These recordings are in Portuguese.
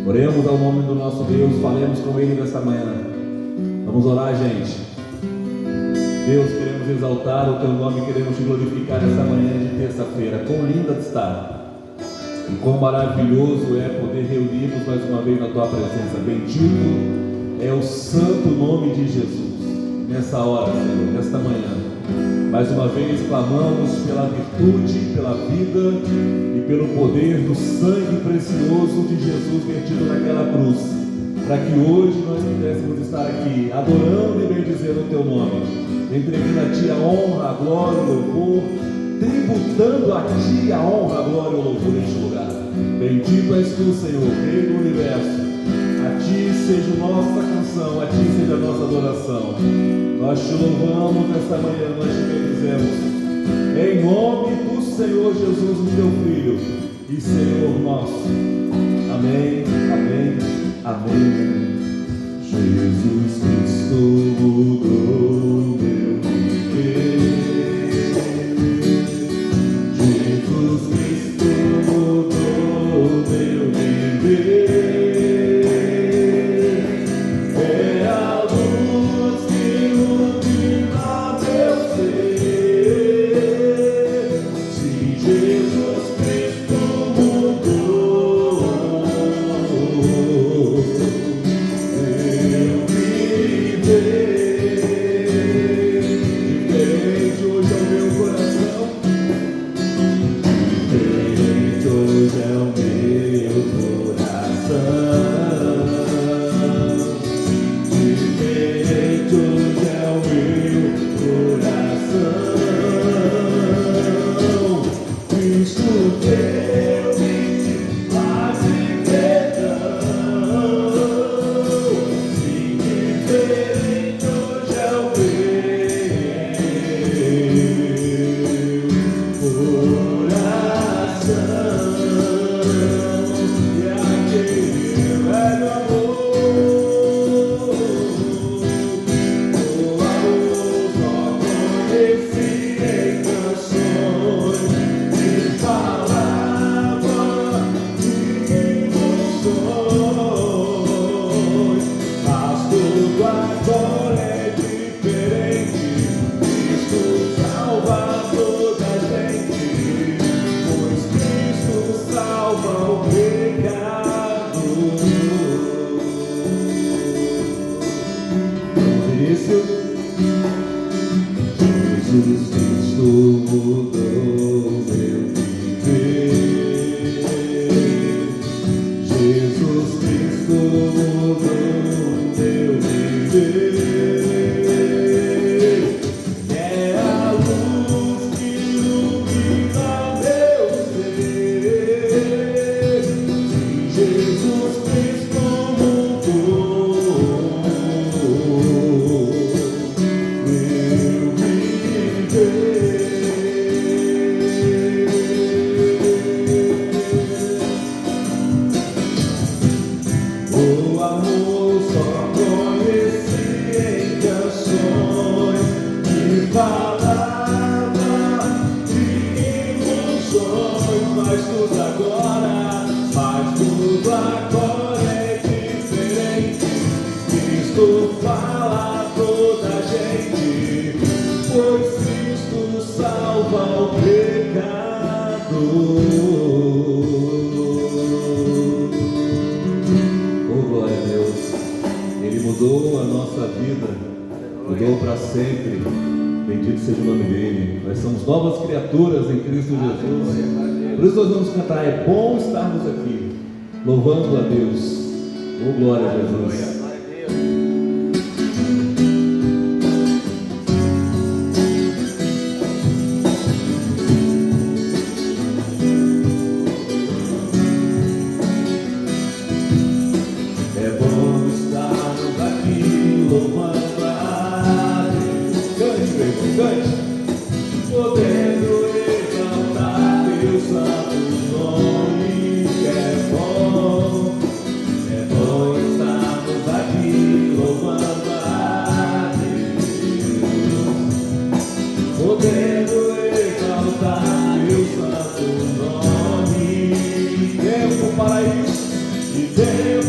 Oremos ao nome do nosso Deus, falemos com Ele nesta manhã. Vamos orar, gente. Deus, queremos exaltar o Teu nome, queremos Te glorificar esta manhã de terça-feira. Quão linda está e quão maravilhoso é poder reunirmos mais uma vez na Tua presença. Bendito é o santo nome de Jesus. Nessa hora, Senhor, nesta manhã, mais uma vez clamamos pela virtude, pela vida e pelo poder do sangue precioso de Jesus vertido naquela cruz, para que hoje nós pudéssemos estar aqui adorando e bendizendo o Teu nome, entregando a Ti a honra, a glória, o louvor, tributando a Ti a honra, a glória e o louvor neste lugar. Bendito és Tu, Senhor, Rei do Universo. A Ti seja a nossa canção, a Ti seja a nossa adoração. Nós Te louvamos nesta manhã, nós Te bendizemos, em nome do Senhor Jesus, o Teu Filho e Senhor nosso. Amém, amém, amém. Jesus Cristo mudou meu viver. Jesus Cristo mudou meu viver. Louvando a Deus, oh glória a Jesus. É bom estarmos aqui louvando a Deus. Cante, meu, cante. Podendo exaltar Teu santo nome. É bom estarmos aqui louvando a Deus, podendo exaltar Teu santo nome. Tempo para isso e Deus.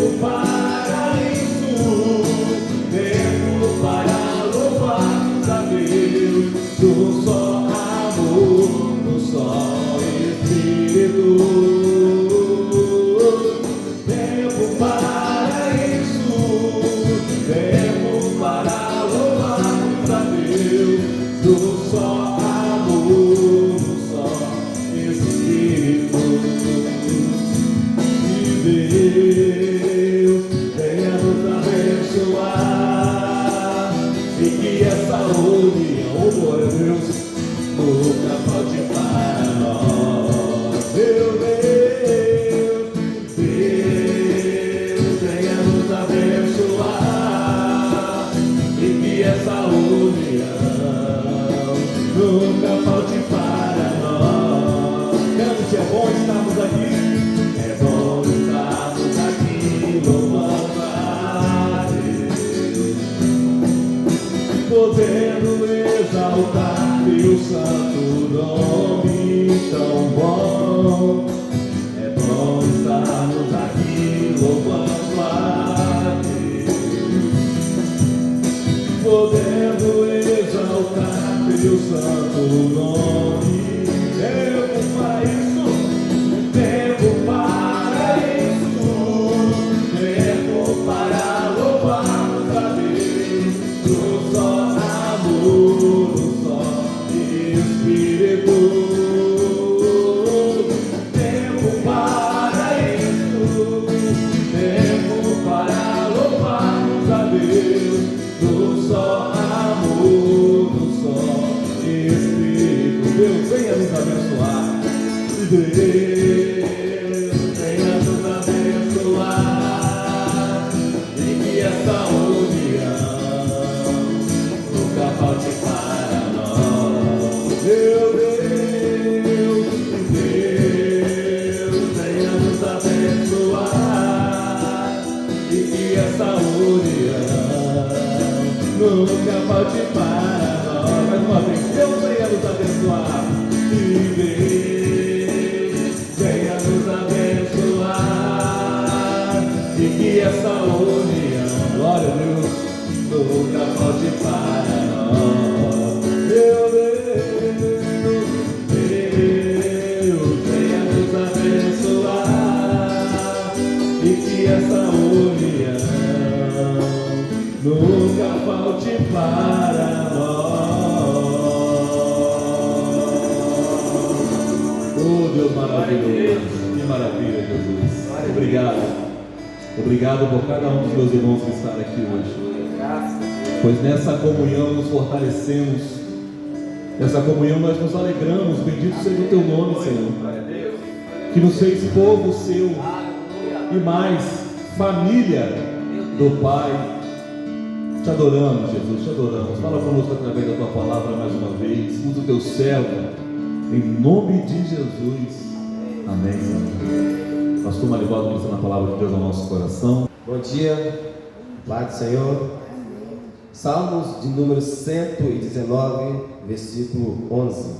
Obrigado por cada um dos meus irmãos que estão aqui hoje. Pois nessa comunhão nos fortalecemos. Nessa comunhão nós nos alegramos. Bendito seja o teu nome, Senhor. Que nos fez povo seu. E mais, família do Pai. Te adoramos, Jesus, te adoramos. Fala conosco através da tua palavra mais uma vez. Usa o teu servo. Em nome de Jesus. Amém, Senhor. Pastor Marivaldo ministrando a palavra de Deus ao nosso coração. Bom dia, Pai do Senhor. Salmos de número 119, versículo 11.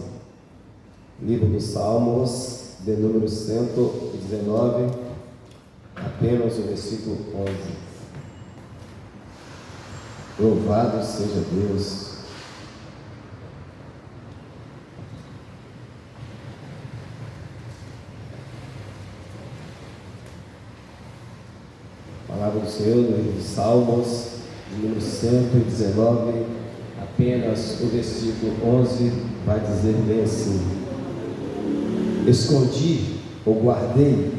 Livro dos Salmos, de número 119, apenas o versículo 11. Louvado seja Deus. Palavra do Senhor no livro de Salmos, de número 119, apenas o versículo 11 vai dizer bem assim: escondi ou guardei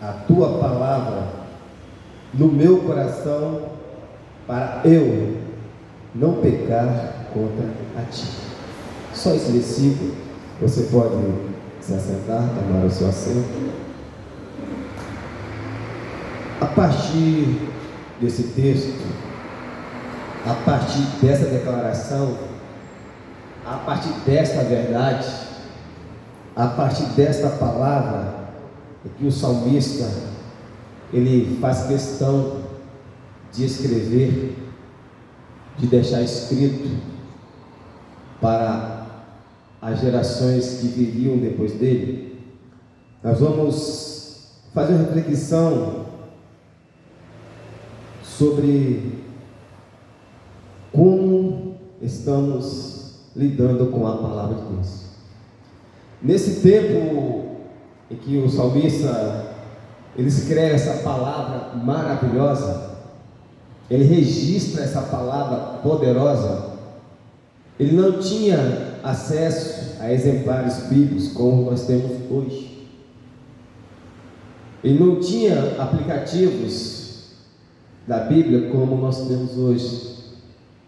a tua palavra no meu coração para eu não pecar contra a ti. Só esse versículo. Você pode se assentar, tomar o seu assento. A partir desse texto, a partir dessa declaração, a partir desta verdade, a partir desta palavra, é que o salmista ele faz questão de escrever, de deixar escrito para as gerações que viriam depois dele. Nós vamos fazer uma reflexão sobre como estamos lidando com a palavra de Deus. Nesse tempo em que o salmista ele escreve essa palavra maravilhosa, ele registra essa palavra poderosa, ele não tinha acesso a exemplares bíblicos como nós temos hoje. Ele não tinha aplicativos da Bíblia como nós temos hoje.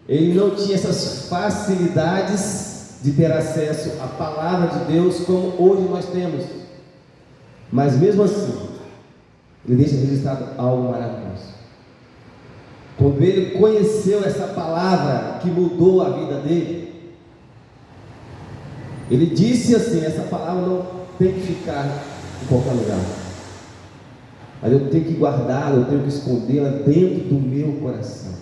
Ele não tinha essas facilidades de ter acesso à palavra de Deus como hoje nós temos. Mas mesmo assim, ele deixa registrado algo maravilhoso. Quando ele conheceu essa palavra que mudou a vida dele, ele disse assim: essa palavra não tem que ficar em qualquer lugar, mas eu tenho que guardá-la, eu tenho que escondê-la dentro do meu coração.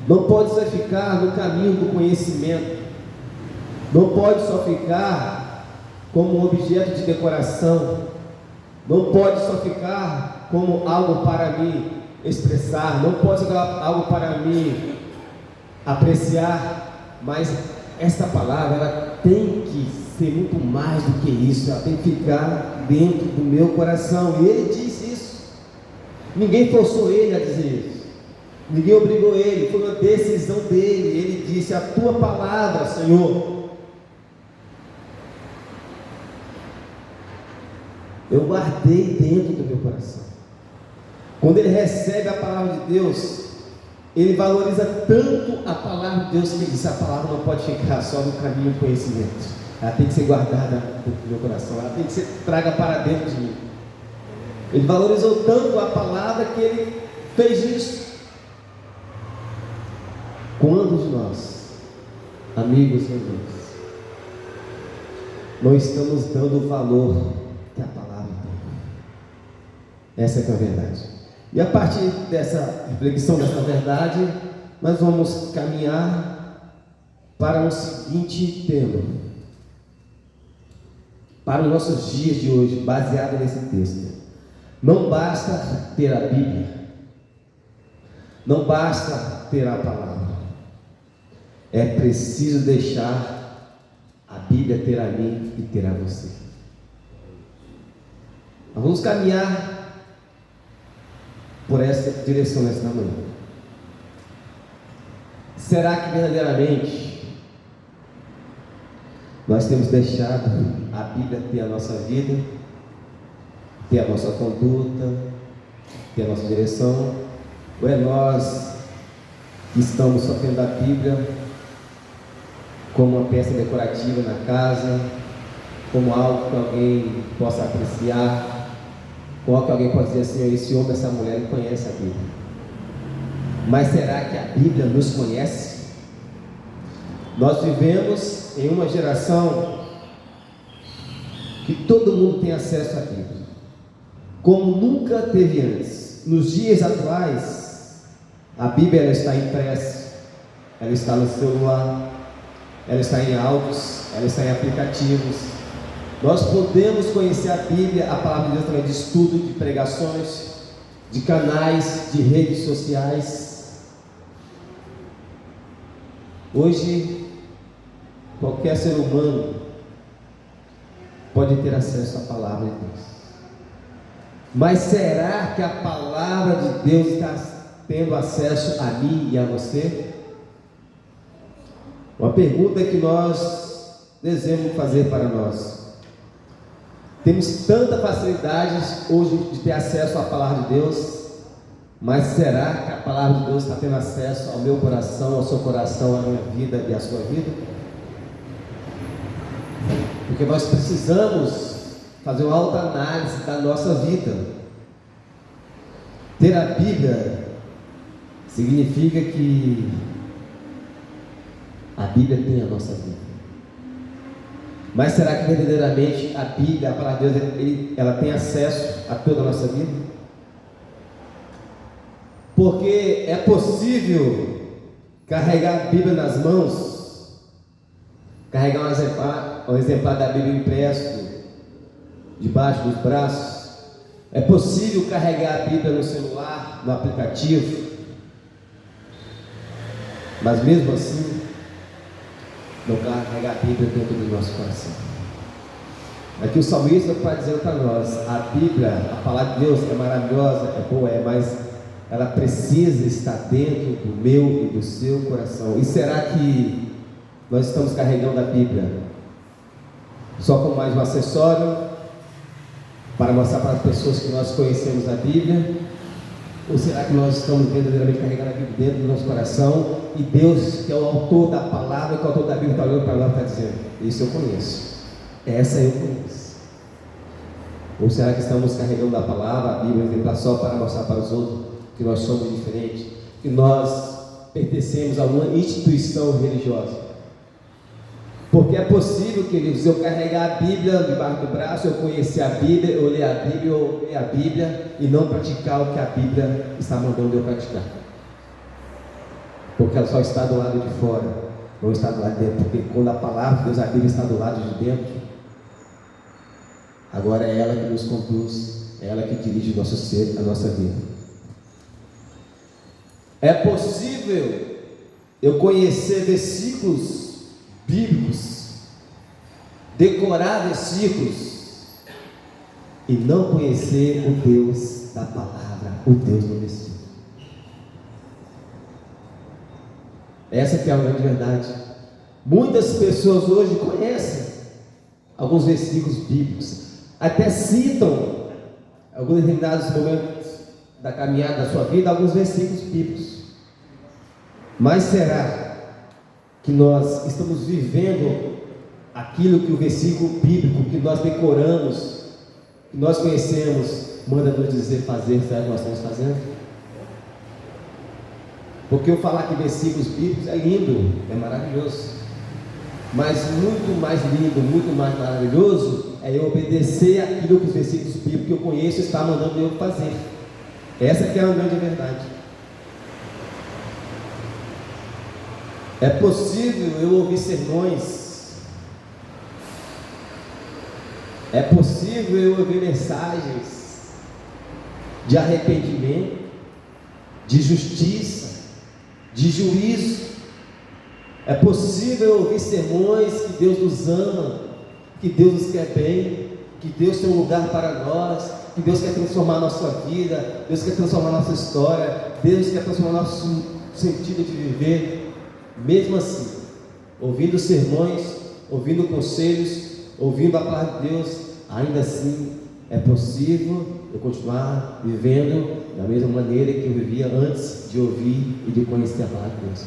Não pode só ficar no caminho do conhecimento, não pode só ficar como um objeto de decoração, não pode só ficar como algo para me expressar, não pode ser algo para me apreciar, mas esta palavra ela tem que ser muito mais do que isso, ela tem que ficar dentro do meu coração. E ele disse isso, ninguém forçou ele a dizer isso, ninguém obrigou ele, foi uma decisão dele. Ele disse: a tua palavra, Senhor, eu guardei dentro do meu coração. Quando ele recebe a palavra de Deus, ele valoriza tanto a palavra de Deus que ele diz: a palavra não pode ficar só no caminho do conhecimento, ela tem que ser guardada dentro do meu coração, ela tem que ser traga para dentro de mim. Ele valorizou tanto a palavra que ele fez isso. Quantos de nós, amigos e amigas, não estamos dando o valor que a palavra tem? Essa é que é a verdade. E a partir dessa reflexão, dessa verdade, nós vamos caminhar para um seguinte tema, para os nossos dias de hoje, baseado nesse texto. Não basta ter a Bíblia, não basta ter a palavra, é preciso deixar a Bíblia ter a mim e ter a você. Nós vamos caminhar por essa direção nesta manhã. Será que verdadeiramente nós temos deixado a Bíblia ter a nossa vida, ter a nossa conduta, ter a nossa direção? Ou é nós que estamos só tendo a Bíblia como uma peça decorativa na casa, como algo que alguém possa apreciar, como algo que alguém pode dizer assim: esse homem, essa mulher, ele conhece a Bíblia? Mas será que a Bíblia nos conhece? Nós vivemos em uma geração que todo mundo tem acesso à Bíblia, como nunca teve antes. Nos dias atuais, a Bíblia ela está impressa, ela está no celular, ela está em áudios, ela está em aplicativos. Nós podemos conhecer a Bíblia, a palavra de Deus, através de estudo, de pregações, de canais, de redes sociais. Hoje, qualquer ser humano pode ter acesso à palavra de Deus. Mas será que a palavra de Deus está tendo acesso a mim e a você? Uma pergunta que nós devemos fazer para nós. Temos tanta facilidade hoje de ter acesso à palavra de Deus, mas será que a palavra de Deus está tendo acesso ao meu coração, ao seu coração, à minha vida e à sua vida? Porque nós precisamos fazer uma autoanálise da nossa vida. Ter a Bíblia significa que a Bíblia tem a nossa vida. Mas será que verdadeiramente a Bíblia, a palavra de Deus, ela tem acesso a toda a nossa vida? Porque é possível carregar a Bíblia nas mãos, carregar um exemplar da Bíblia impresso debaixo dos braços. É possível carregar a Bíblia no celular, no aplicativo. mas mesmo assim, não carregar a Bíblia dentro do nosso coração. Aqui o salmista está dizendo para nós, a Bíblia, a palavra de Deus é maravilhosa, é boa, mas ela precisa estar dentro do meu e do seu coração. E será que nós estamos carregando a Bíblia só como mais um acessório para mostrar para as pessoas que nós conhecemos a Bíblia? Ou será que nós estamos verdadeiramente carregando a Bíblia dentro do nosso coração e Deus, que é o autor da palavra, que é o autor da Bíblia, está olhando para nós e está dizendo: isso eu conheço, essa eu conheço? Ou será que estamos carregando a palavra, a Bíblia, só para mostrar para os outros que nós somos diferentes, que nós pertencemos a uma instituição religiosa? Porque é possível, queridos, eu carregar a Bíblia debaixo do braço, eu conhecer a Bíblia, eu ler a Bíblia, eu ler a Bíblia e não praticar o que a Bíblia está mandando eu praticar. Porque ela só está do lado de fora, não está do lado de dentro. Porque quando a palavra de Deus, a Bíblia está do lado de dentro, agora é ela que nos conduz, é ela que dirige o nosso ser, a nossa vida. É possível eu conhecer versículos bíblicos, decorar versículos e não conhecer o Deus da palavra, o Deus do versículo. Essa que é a grande verdade. Muitas pessoas hoje conhecem alguns versículos bíblicos, até citam alguns determinados momentos da caminhada da sua vida, alguns versículos bíblicos. Mas será que nós estamos vivendo aquilo que o versículo bíblico que nós decoramos, que nós conhecemos, manda nos dizer fazer? Será que nós estamos fazendo? Porque eu falar que versículos bíblicos é lindo, é maravilhoso, mas muito mais lindo, muito mais maravilhoso é eu obedecer aquilo que os versículos bíblicos que eu conheço está mandando eu fazer. Essa que é a grande verdade. É possível eu ouvir sermões, é possível eu ouvir mensagens de arrependimento, de justiça, de juízo. É possível eu ouvir sermões que Deus nos ama, que Deus nos quer bem, que Deus tem um lugar para nós, que Deus quer transformar a nossa vida, Deus quer transformar a nossa história, Deus quer transformar o nosso sentido de viver. Mesmo assim, ouvindo sermões, ouvindo conselhos, ouvindo a palavra de Deus, ainda assim é possível eu continuar vivendo da mesma maneira que eu vivia antes de ouvir e de conhecer a palavra de Deus.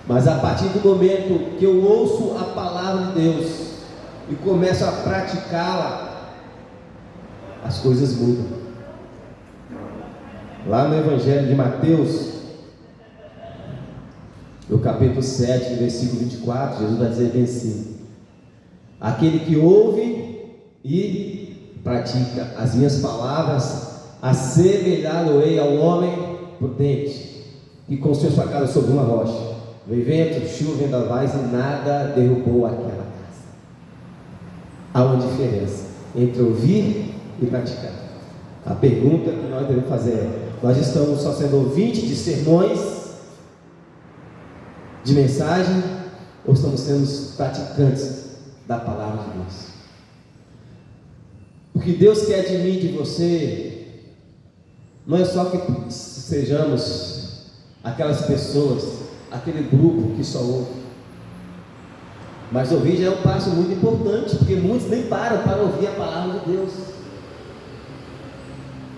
Mas a partir do momento que eu ouço a palavra de Deus e começo a praticá-la, as coisas mudam. Lá no Evangelho de Mateus, no capítulo 7, versículo 24, Jesus vai dizer bem assim: aquele que ouve e pratica as minhas palavras, assemelhá-lo-ei ao homem prudente, que construiu sua casa sobre uma rocha. Veio vento, chuva, vendavais, e nada derrubou aquela casa. Há uma diferença entre ouvir e praticar. A pergunta que nós devemos fazer é: nós estamos só sendo ouvintes de sermões, de mensagem, ou estamos sendo praticantes da palavra de Deus? O que Deus quer de mim e de você não é só que sejamos aquelas pessoas, aquele grupo que só ouve. Mas ouvir já é um passo muito importante, porque muitos nem param para ouvir a palavra de Deus.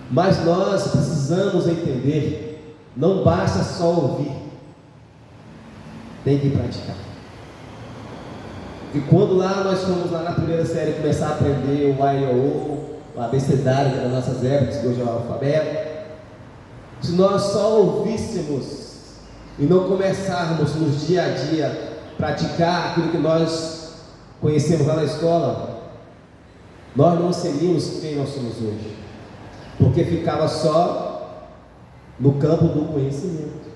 Mas nós precisamos entender, não basta só ouvir, tem que praticar. E quando lá nós fomos lá na primeira série começar a aprender o A e o O abecedário das nossas épocas, que hoje é o alfabeto, se nós só ouvíssemos e não começarmos no dia a dia praticar aquilo que nós conhecemos lá na escola, nós não seríamos quem nós somos hoje, porque ficava só no campo do conhecimento.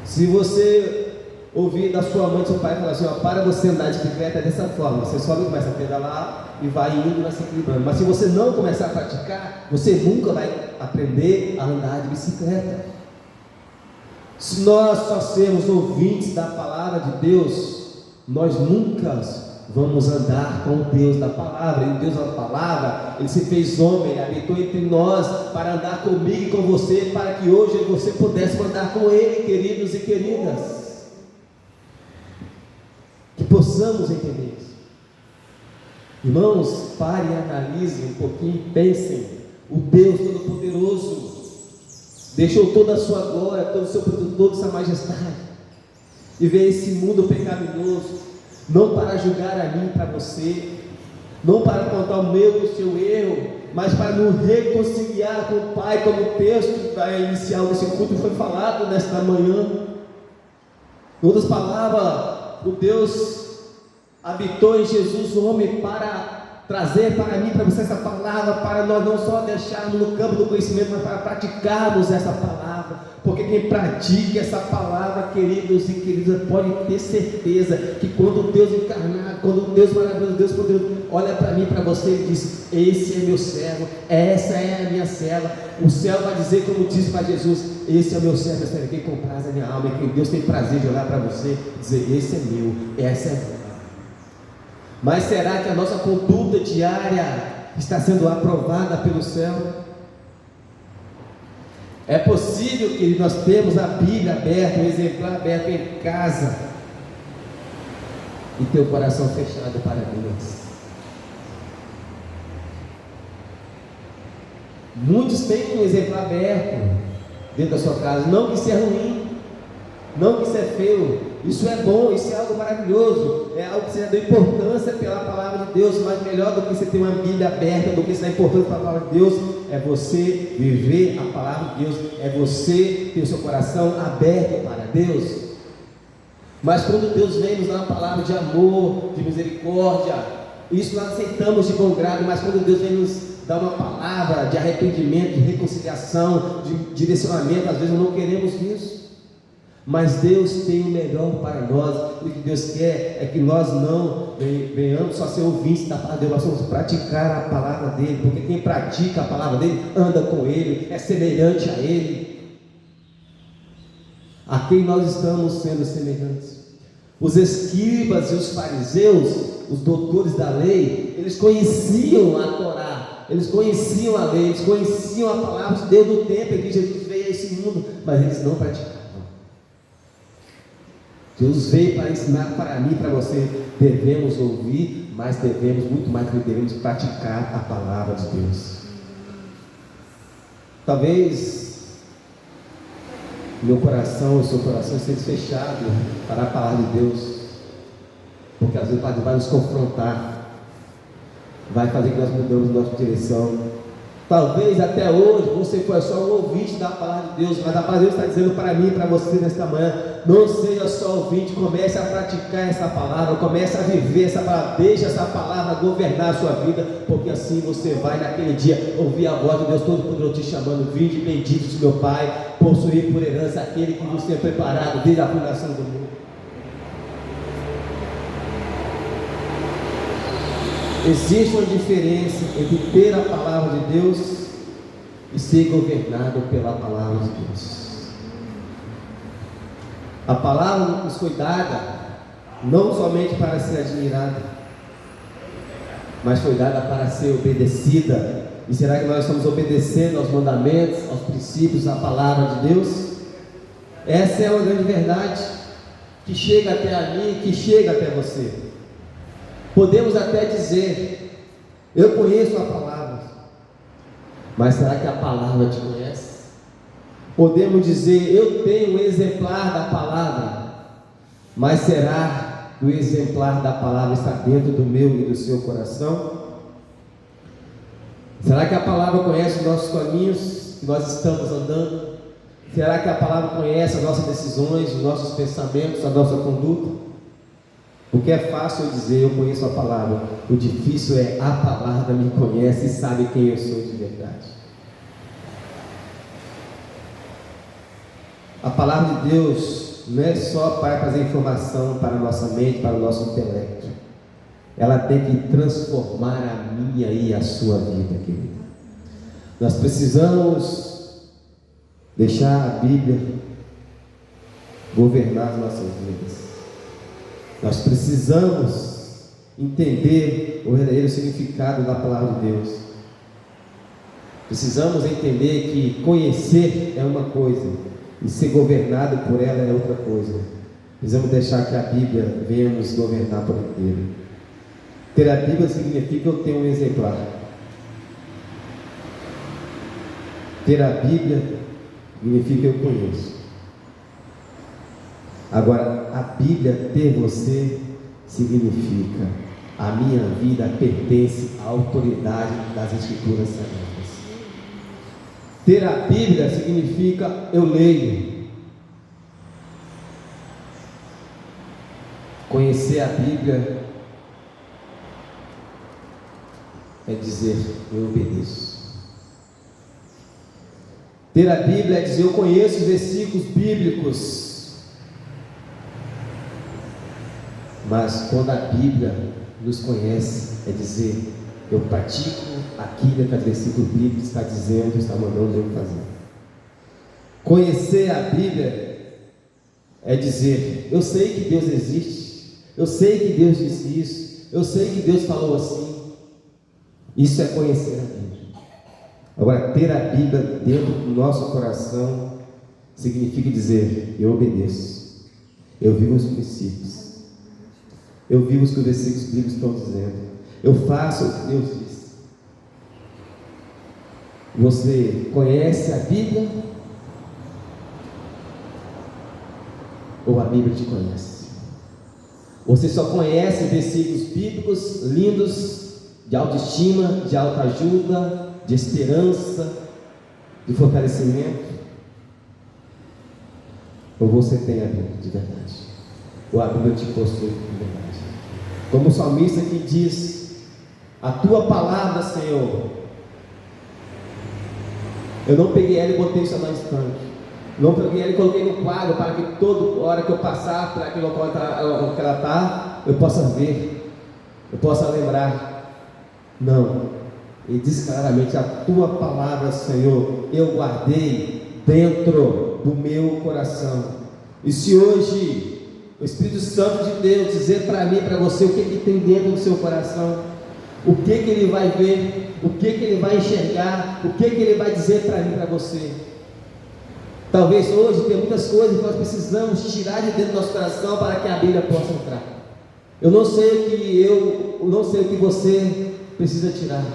Se você ouvir da sua mãe, do seu pai falar assim: ó, para você andar de bicicleta dessa forma, você sobe, começa a pedalar e vai indo, vai se equilibrando. Mas se você não começar a praticar, você nunca vai aprender a andar de bicicleta. Se nós só sermos ouvintes da palavra de Deus, nós nunca vamos andar com o Deus da palavra. E o Deus da palavra, Ele se fez homem, Ele habitou entre nós para andar comigo e com você, para que hoje você pudesse andar com Ele, queridos e queridas. Que possamos entender isso. Irmãos, parem e analisem um pouquinho, pensem. O Deus Todo-Poderoso deixou toda a sua glória, todo o seu poder, toda a sua majestade, e veio esse mundo pecaminoso, não para julgar a mim e para você, não para apontar o meu e o seu erro, mas para nos reconciliar com o Pai, como o texto inicial desse culto foi falado nesta manhã. Em outras palavras, o Deus habitou em Jesus, o homem, para trazer para mim, para você essa palavra, para nós não só deixarmos no campo do conhecimento, mas para praticarmos essa palavra, porque quem pratica essa palavra, queridos e queridas, pode ter certeza que quando Deus encarnar, quando Deus maravilhoso, Deus poderoso, olha para mim, para você e diz: esse é meu servo, essa é a minha serva. O céu vai dizer, como disse para Jesus: esse é o meu servo, quem compraz a minha alma. E quem Deus tem prazer de olhar para você e dizer: esse é meu, essa é minha. Mas será que a nossa conduta diária está sendo aprovada pelo céu? É possível que nós temos a Bíblia aberta, um exemplar aberto em casa, e teu coração fechado para Deus? Muitos têm um exemplar aberto dentro da sua casa. Não que isso é ruim, não que isso é feio, isso é bom, isso é algo maravilhoso, é algo que você dá importância pela palavra de Deus. Mas melhor do que você ter uma Bíblia aberta, do que você dar importância para a palavra de Deus, é você viver a palavra de Deus, é você ter o seu coração aberto para Deus. Mas quando Deus vem nos dar uma palavra de amor, de misericórdia, isso nós aceitamos de bom grado. Mas quando Deus vem nos dar uma palavra de arrependimento, de reconciliação, de direcionamento, às vezes não queremos isso. Mas Deus tem o melhor para nós. O que Deus quer é que nós não venhamos só ser ouvintes da palavra de Deus, nós vamos praticar a palavra dele, porque quem pratica a palavra dele, anda com ele, é semelhante a ele. A quem nós estamos sendo semelhantes? Os escribas e os fariseus, os doutores da lei, eles conheciam a Torá, eles conheciam a lei, eles conheciam a palavra de Deus do tempo em que Jesus veio a esse mundo, mas eles não praticavam. Jesus veio para ensinar para mim e para você. Devemos ouvir, mas devemos, muito mais que devemos, praticar a palavra de Deus. Talvez meu coração, o seu coração esteja fechado para a palavra de Deus, porque às vezes vai nos confrontar, vai fazer que nós mudamos nossa direção. Talvez até hoje você foi só um ouvinte da palavra de Deus, mas a palavra de Deus está dizendo para mim e para você nesta manhã: não seja só ouvinte, comece a praticar essa palavra, comece a viver essa palavra, deixe essa palavra governar a sua vida, porque assim você vai naquele dia ouvir a voz de Deus Todo-Poderoso te chamando: vinde benditos meu Pai, possuir por herança aquele que nos tem preparado desde a fundação do mundo. Existe uma diferença entre ter a palavra de Deus e ser governado pela palavra de Deus. A palavra nos foi dada não somente para ser admirada, mas foi dada para ser obedecida. E será que nós estamos obedecendo aos mandamentos, aos princípios, à palavra de Deus? Essa é uma grande verdade que chega até a mim, que chega até você. Podemos até dizer: eu conheço a palavra, mas será que a palavra te conhece? Podemos dizer: eu tenho um exemplar da palavra, mas será que o exemplar da palavra está dentro do meu e do seu coração? Será que a palavra conhece os nossos caminhos que nós estamos andando? Será que a palavra conhece as nossas decisões, os nossos pensamentos, a nossa conduta? O que é fácil eu dizer: eu conheço a palavra. O difícil é: a palavra me conhece e sabe quem eu sou de verdade. A palavra de Deus não é só para trazer informação para a nossa mente, para o nosso intelecto. Ela tem que transformar a minha e a sua vida, querida. Nós precisamos deixar a Bíblia governar as nossas vidas. Nós precisamos entender o verdadeiro significado da palavra de Deus. Precisamos entender que conhecer é uma coisa e ser governado por ela é outra coisa. Precisamos deixar que a Bíblia venha nos governar por inteiro. Ter a Bíblia significa eu ter um exemplar. Ter a Bíblia significa eu conheço. Agora, a Bíblia ter você significa a minha vida pertence à autoridade das Escrituras Sagradas. Ter a Bíblia significa eu leio. Conhecer a Bíblia é dizer eu obedeço. Ter a Bíblia é dizer eu conheço os versículos bíblicos. Mas quando a Bíblia nos conhece, é dizer eu pratico aquilo que o versículo bíblico está dizendo, está mandando eu fazer. Conhecer a Bíblia é dizer eu sei que Deus existe, eu sei que Deus disse isso, eu sei que Deus falou assim. Isso é conhecer a Bíblia. Agora, ter a Bíblia dentro do nosso coração significa dizer eu obedeço, eu vivo os princípios, eu vivo os que os versículos bíblicos estão dizendo, eu faço o que Deus diz. Você conhece a Bíblia? Ou a Bíblia te conhece? Você só conhece versículos bíblicos lindos, de autoestima, de autoajuda, de esperança, de fortalecimento? Ou você tem a Bíblia de verdade? Ou a Bíblia te possui de verdade? Como o salmista que diz: a tua palavra, Senhor, eu não peguei ela e botei isso na estante, não peguei ela e coloquei no quadro para que toda hora que eu passar por aquele local que ela está, eu possa ver, eu possa lembrar. Não, ele diz claramente: a tua palavra, Senhor, eu guardei dentro do meu coração. E se hoje o Espírito Santo de Deus dizer para mim e para você o que ele tem dentro do seu coração, o que ele vai ver, o que ele vai enxergar, o que ele vai dizer para mim e para você. Talvez hoje tem muitas coisas que nós precisamos tirar de dentro do nosso coração para que a Bíblia possa entrar. Eu não sei o que você precisa tirar.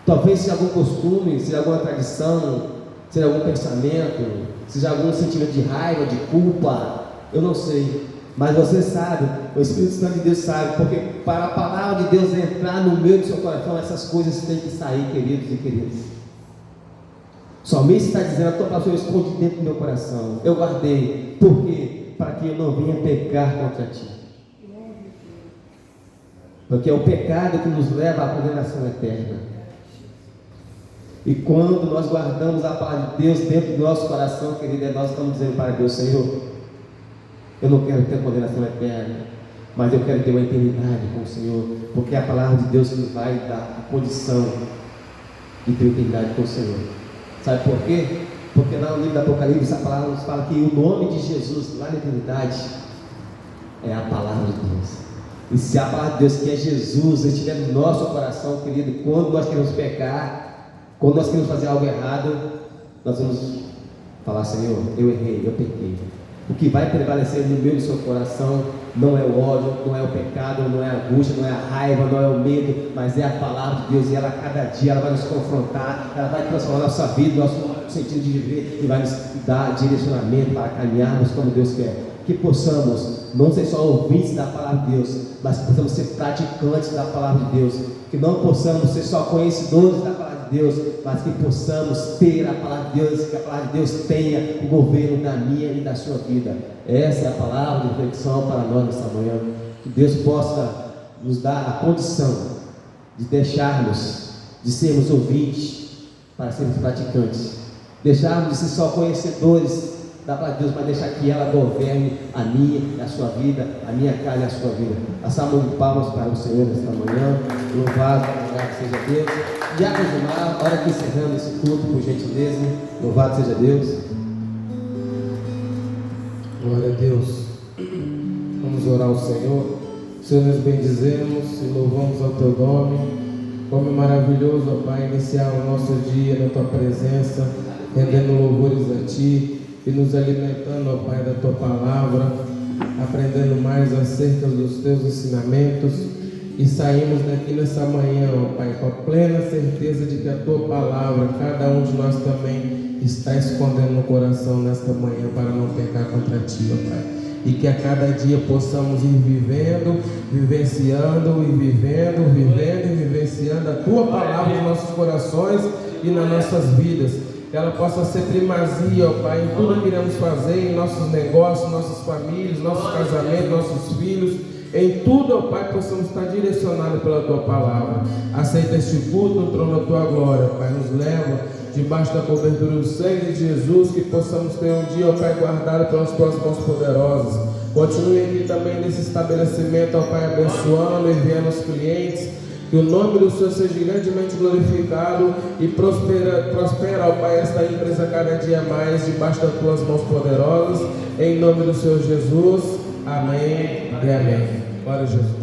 Talvez seja algum costume, seja alguma tradição, seja algum pensamento, seja algum sentimento de raiva, de culpa, eu não sei. Mas você sabe, o Espírito Santo de Deus sabe, porque para a palavra de Deus entrar no meio do seu coração, essas coisas têm que sair, queridos e queridas. O salmista está dizendo: a tua palavra eu escondi dentro do meu coração, eu guardei. Por quê? Para que eu não venha pecar contra ti. Porque é o pecado que nos leva à condenação eterna. E quando nós guardamos a palavra de Deus dentro do nosso coração, querido, nós estamos dizendo para Deus: Senhor, eu não quero ter condenação eterna, mas eu quero ter uma eternidade com o Senhor, porque é a palavra de Deus nos vai dar a condição de ter eternidade com o Senhor. Sabe por quê? Porque lá no livro do Apocalipse a palavra nos fala que o nome de Jesus lá na eternidade é a palavra de Deus. E se a palavra de Deus, que é Jesus, estiver no nosso coração, querido, quando nós queremos pecar, quando nós queremos fazer algo errado, nós vamos falar: Senhor, eu errei, eu pequei. O que vai prevalecer no meu e no seu coração não é o ódio, não é o pecado, não é a angústia, não é a raiva, não é o medo, mas é a palavra de Deus. E ela, cada dia, ela vai nos confrontar, ela vai transformar a nossa vida, nosso sentido de viver, e vai nos dar direcionamento para caminharmos como Deus quer. Que possamos não ser só ouvintes da palavra de Deus, mas que possamos ser praticantes da palavra de Deus. Que não possamos ser só conhecedores da palavra de Deus, mas que possamos ter a palavra de Deus, que a palavra de Deus tenha o governo da minha e da sua vida. Essa é a palavra de reflexão para nós nesta manhã. Que Deus possa nos dar a condição de deixarmos de sermos ouvintes para sermos praticantes, deixarmos de ser só conhecedores da palavra de Deus, mas deixar que ela governe a minha e a sua vida, a minha casa e a sua vida. A salva de palmas para o Senhor nesta manhã. Louvado seja Deus. E a Gilmar, a hora que encerramos esse culto, por gentileza. Louvado seja Deus. Glória a Deus. Vamos orar ao Senhor. Senhor, nos bendizemos e louvamos ao Teu nome. Como é maravilhoso, ó Pai, iniciar o nosso dia na Tua presença, rendendo louvores a Ti e nos alimentando, ó Pai, da Tua palavra, aprendendo mais acerca dos Teus ensinamentos. E saímos daqui nessa manhã, ó Pai, com a plena certeza de que a Tua palavra, cada um de nós também está escondendo no coração nesta manhã para não pecar contra Ti, ó Pai. E que a cada dia possamos ir vivendo, vivenciando e vivenciando a Tua palavra nos nossos corações e nas nossas vidas. Que ela possa ser primazia, ó Pai, em tudo que iremos fazer, em nossos negócios, nossas famílias, nossos casamentos, nossos filhos. Em tudo, ó Pai, possamos estar direcionados pela Tua palavra. Aceita este culto no trono da Tua glória, Pai. Nos leva debaixo da cobertura do sangue de Jesus, que possamos ter um dia, ó Pai, guardado pelas Tuas mãos poderosas. Continue aqui também nesse estabelecimento, ó Pai, abençoando, enviando os clientes. Que o nome do Senhor seja grandemente glorificado e prospera, ó Pai, esta empresa cada dia mais debaixo das Tuas mãos poderosas. Em nome do Senhor Jesus. Amém e amém. Glória a Jesus.